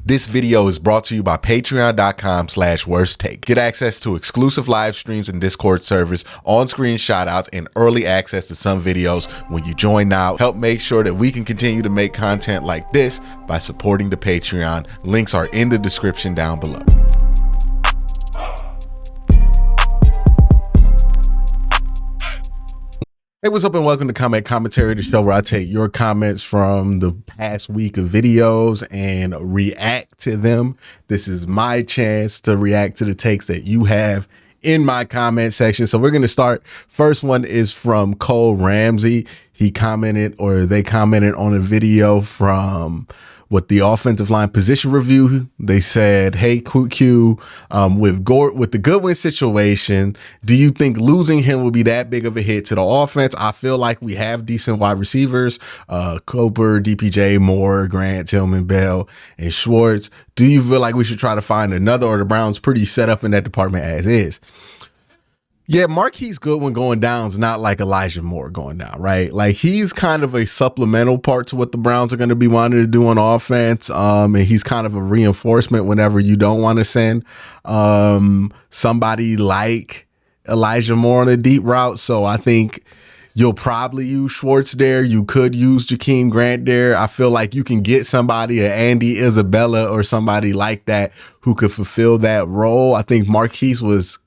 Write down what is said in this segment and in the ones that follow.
This video is brought to you by patreon.com/worsttake. Get access to exclusive live streams and Discord servers, on-screen shoutouts, and early access to some videos when you join now. Help make sure that we can continue to make content like this by supporting the Patreon. Links are in the description down below. Hey, what's up and welcome to Comment Commentary, the show where I take your comments from the past week of videos and react to them. This is my chance to react to the takes that you have in my comment section. So we're going to start. First one is from Cole Ramsey. They commented on a video from the offensive line position review. They said, hey, Q, with the Goodwin situation, do you think losing him will be that big of a hit to the offense? I feel like we have decent wide receivers, Cooper, DPJ, Moore, Grant, Tillman, Bell, and Schwartz. Do you feel like we should try to find another, or the Browns pretty set up in that department as is? Yeah, Marquise Goodwin going down is not like Elijah Moore going down, right? Like, he's kind of a supplemental part to what the Browns are going to be wanting to do on offense. And he's kind of a reinforcement whenever you don't want to send somebody like Elijah Moore on a deep route. So I think you'll probably use Schwartz there. You could use Jakeem Grant there. I feel like you can get somebody, an Andy Isabella or somebody like that, who could fulfill that role. I think Marquise was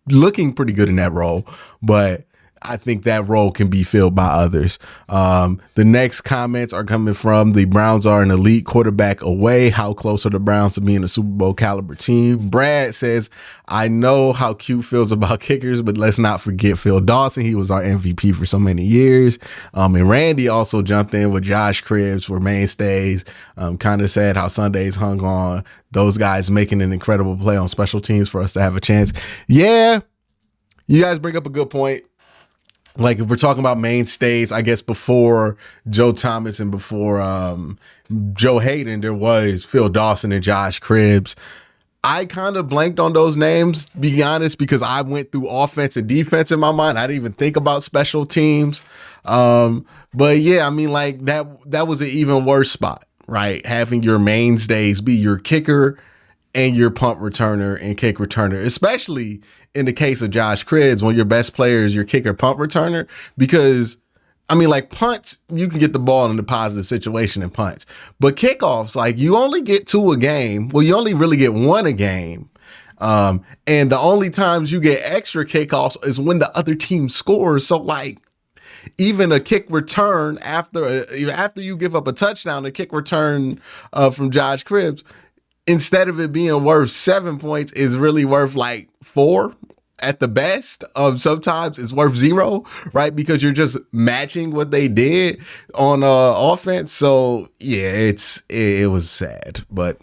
looking pretty good in that role, but I think that role can be filled by others. The next comments are coming from the Browns are an elite quarterback away. How close are the Browns to being a Super Bowl caliber team? Brad says, I know how Q feels about kickers, but let's not forget Phil Dawson. He was our MVP for so many years. And Randy also jumped in with Josh Cribbs for mainstays. Kind of said how Sundays hung on those guys making an incredible play on special teams for us to have a chance. Yeah, you guys bring up a good point. Like, if we're talking about mainstays, I guess before Joe Thomas and before Joe Hayden, there was Phil Dawson and Josh Cribbs. I kind of blanked on those names, to be honest, because I went through offense and defense in my mind. I didn't even think about special teams. But yeah, I mean, like, that was an even worse spot, right? Having your mainstays be your kicker and your punt returner and kick returner, especially in the case of Josh Cribbs, one of your best players, your kicker punt returner, because I mean, like, punts, you can get the ball in a positive situation in punts, but kickoffs, like, you only get 2 a game. Well, you only really get 1 a game. And the only times you get extra kickoffs is when the other team scores. So, like, even a kick return after you give up a touchdown, a kick return from Josh Cribbs, instead of it being worth 7 points, is really worth like 4 at the best. Sometimes it's worth 0, right? Because you're just matching what they did on offense. So yeah, it was sad, but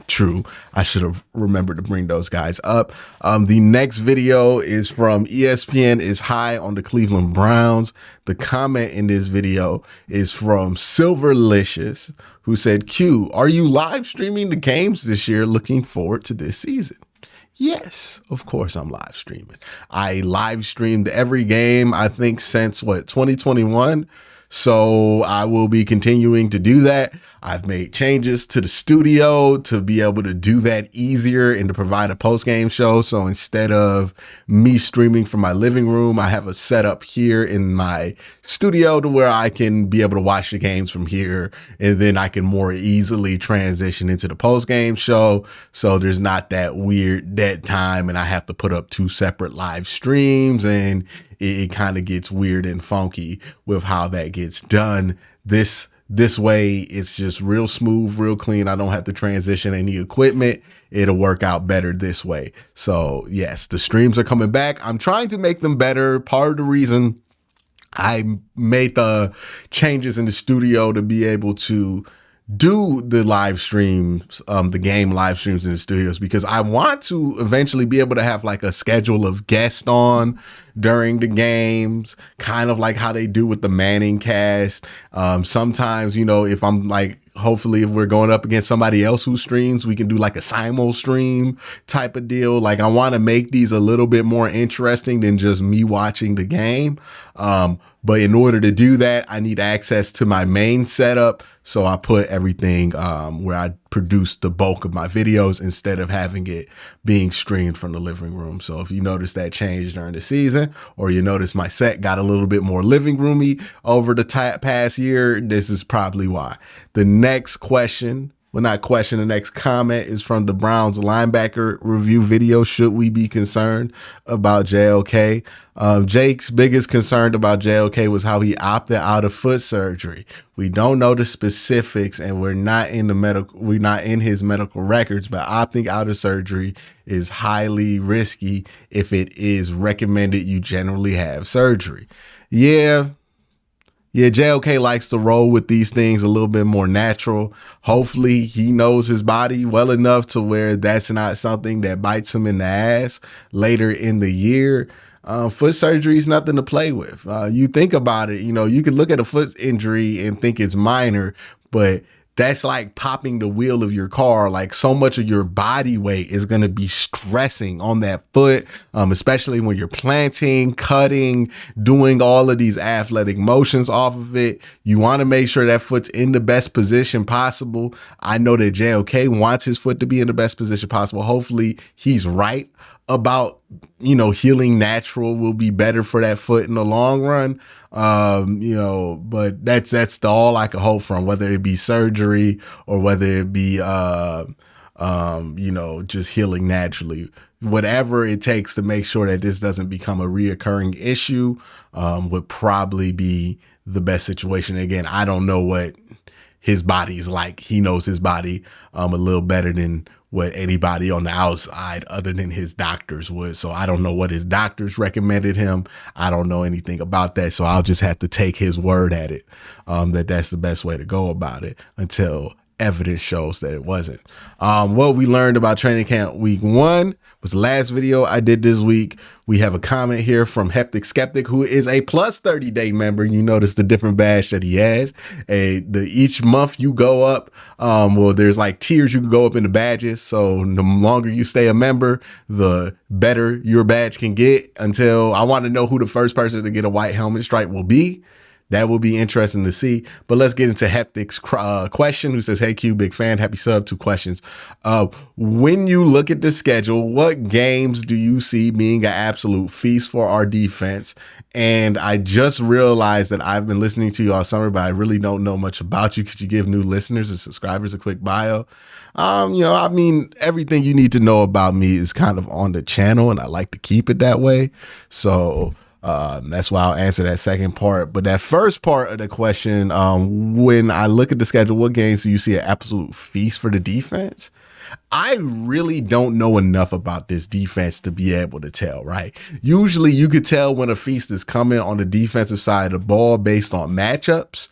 true. I should have remembered to bring those guys up. The next video is from ESPN is high on the Cleveland Browns. The comment in this video is from Silverlicious, who said, Q, are you live streaming the games this year? Looking forward to this season. Yes, of course I'm live streaming. I live streamed every game, I think, since 2021. So I will be continuing to do that. I've made changes to the studio to be able to do that easier and to provide a post-game show. So instead of me streaming from my living room, I have a setup here in my studio to where I can be able to watch the games from here, and then I can more easily transition into the post-game show. So there's not that weird dead time and I have to put up 2 separate live streams, and it kind of gets weird and funky with how that gets done. This way, it's just real smooth, real clean. I don't have to transition any equipment. It'll work out better this way. So yes, the streams are coming back. I'm trying to make them better. Part of the reason I made the changes in the studio to be able to do the live streams, the game live streams in the studios, because I want to eventually be able to have like a schedule of guests on during the games, kind of like how they do with the Manning cast. Sometimes, you know, if I'm like, hopefully if we're going up against somebody else who streams, we can do like a simul stream type of deal. Like, I want to make these a little bit more interesting than just me watching the game. But in order to do that, I need access to my main setup. So I put everything where I produce the bulk of my videos instead of having it being streamed from the living room. So if you notice that change during the season, or you notice my set got a little bit more living roomy over the past year, this is probably why. The next question, well, not question, the next comment is from the Browns linebacker review video. Should we be concerned about JOK? Jake's biggest concern about JOK was how he opted out of foot surgery. We don't know the specifics, and we're not in his medical records, but opting out of surgery is highly risky if it is recommended you generally have surgery. Yeah, JOK likes to roll with these things a little bit more natural. Hopefully he knows his body well enough to where that's not something that bites him in the ass later in the year. Foot surgery is nothing to play with. You think about it, you can look at a foot injury and think it's minor, but that's like popping the wheel of your car. Like, so much of your body weight is going to be stressing on that foot, especially when you're planting, cutting, doing all of these athletic motions off of it. You want to make sure that foot's in the best position possible. I know that JOK wants his foot to be in the best position possible. Hopefully he's right about, healing natural will be better for that foot in the long run. But that's all I can hope from, whether it be surgery or whether it be, just healing naturally. Whatever it takes to make sure that this doesn't become a reoccurring issue, would probably be the best situation. Again, I don't know what his body's like. He knows his body a little better than what anybody on the outside other than his doctors would. So I don't know what his doctors recommended him. I don't know anything about that. So I'll just have to take his word at it, that's the best way to go about it until evidence shows that it wasn't. What we learned about training camp week 1 was the last video I did this week. We have a comment here from Hectic Skeptic, who is a plus 30-day member. You notice the different badge that he has. Each month you go up, there's like tiers you can go up in the badges. So the longer you stay a member, the better your badge can get, until I want to know who the first person to get a white helmet stripe will be. That will be interesting to see. But let's get into Hectic's question, who says, "Hey Q, big fan, happy sub. 2 questions. When you look at the schedule, what games do you see being an absolute feast for our defense?" And I just realized that I've been listening to you all summer, but I really don't know much about you. Could you give new listeners and subscribers a quick bio? Everything you need to know about me is kind of on the channel, and I like to keep it that way. So that's why I'll answer that second part. But that first part of the question, when I look at the schedule, what games do you see an absolute feast for the defense? I really don't know enough about this defense to be able to tell, right? Usually you could tell when a feast is coming on the defensive side of the ball based on matchups.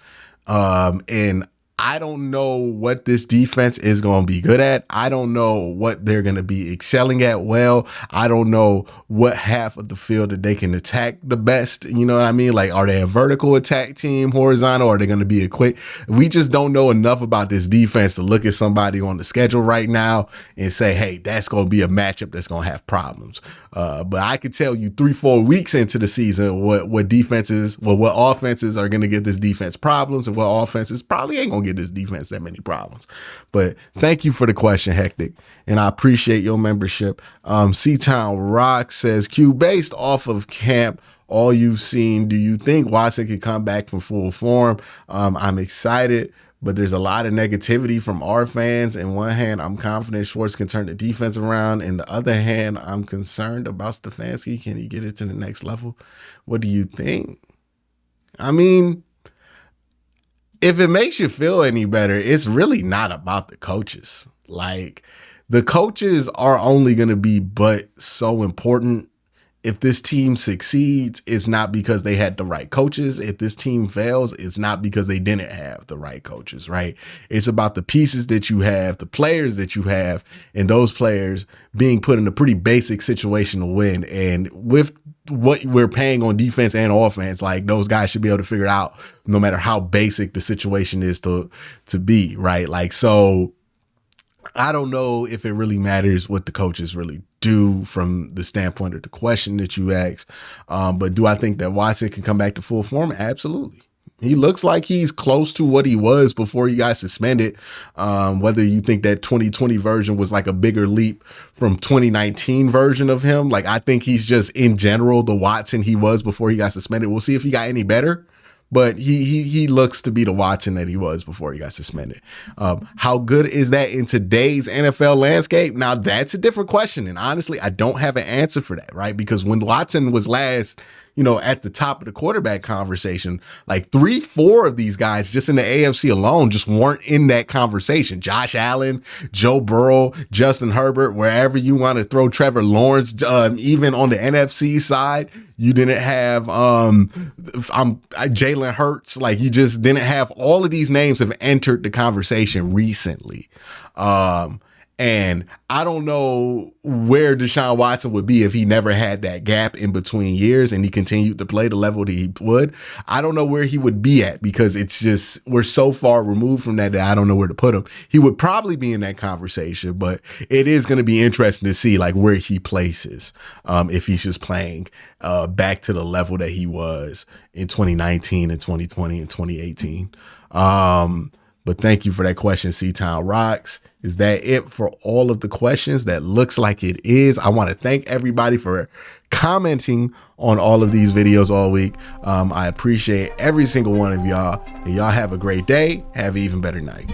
And I don't know what this defense is going to be good at. I don't know what they're going to be excelling at well. I don't know what half of the field that they can attack the best. You know what I mean? Like, are they a vertical attack team, horizontal? Are they going to be a quick? We just don't know enough about this defense to look at somebody on the schedule right now and say, hey, that's going to be a matchup that's going to have problems. But I could tell you 3-4 weeks into the season what offenses are going to get this defense problems and what offenses probably ain't going to get this defense that many problems. But thank you for the question, Hectic, and I appreciate your membership. C-Town Rock says, Q, based off of camp, all you've seen, do you think Watson can come back from full form? I'm excited, but there's a lot of negativity from our fans. In one hand, I'm confident Schwartz can turn the defense around. In the other hand, I'm concerned about Stefanski. Can he get it to the next level? What do you think? I mean, if it makes you feel any better, it's really not about the coaches. Like, the coaches are only going to be but so important. If this team succeeds, it's not because they had the right coaches. If this team fails, it's not because they didn't have the right coaches, right? It's about the pieces that you have, the players that you have, and those players being put in a pretty basic situation to win. And with what we're paying on defense and offense, like, those guys should be able to figure it out no matter how basic the situation is to be, right? Like, so I don't know if it really matters what the coaches really do from the standpoint of the question that you asked. But do I think that Watson can come back to full form? Absolutely. He looks like he's close to what he was before he got suspended. Whether you think that 2020 version was like a bigger leap from 2019 version of him, like I think he's just in general the Watson he was before he got suspended. We'll see if he got any better, but he looks to be the Watson that he was before he got suspended. How good is that in today's NFL landscape? Now that's a different question, and honestly, I don't have an answer for that, right? Because when Watson was last, at the top of the quarterback conversation, like 3-4 of these guys just in the AFC alone just weren't in that conversation. Josh Allen, Joe Burrow, Justin Herbert, wherever you want to throw Trevor Lawrence, even on the NFC side, you didn't have Jalen Hurts. Like you just didn't have all of these names have entered the conversation recently. And I don't know where Deshaun Watson would be if he never had that gap in between years and he continued to play the level that he would. I don't know where he would be at because it's just, we're so far removed from that I don't know where to put him. He would probably be in that conversation, but it is going to be interesting to see like where he places if he's just playing back to the level that he was in 2019 and 2020 and 2018. But thank you for that question, C-Town Rocks. Is that it for all of the questions? That looks like it is. I want to thank everybody for commenting on all of these videos all week. I appreciate every single one of y'all. And y'all have a great day. Have an even better night.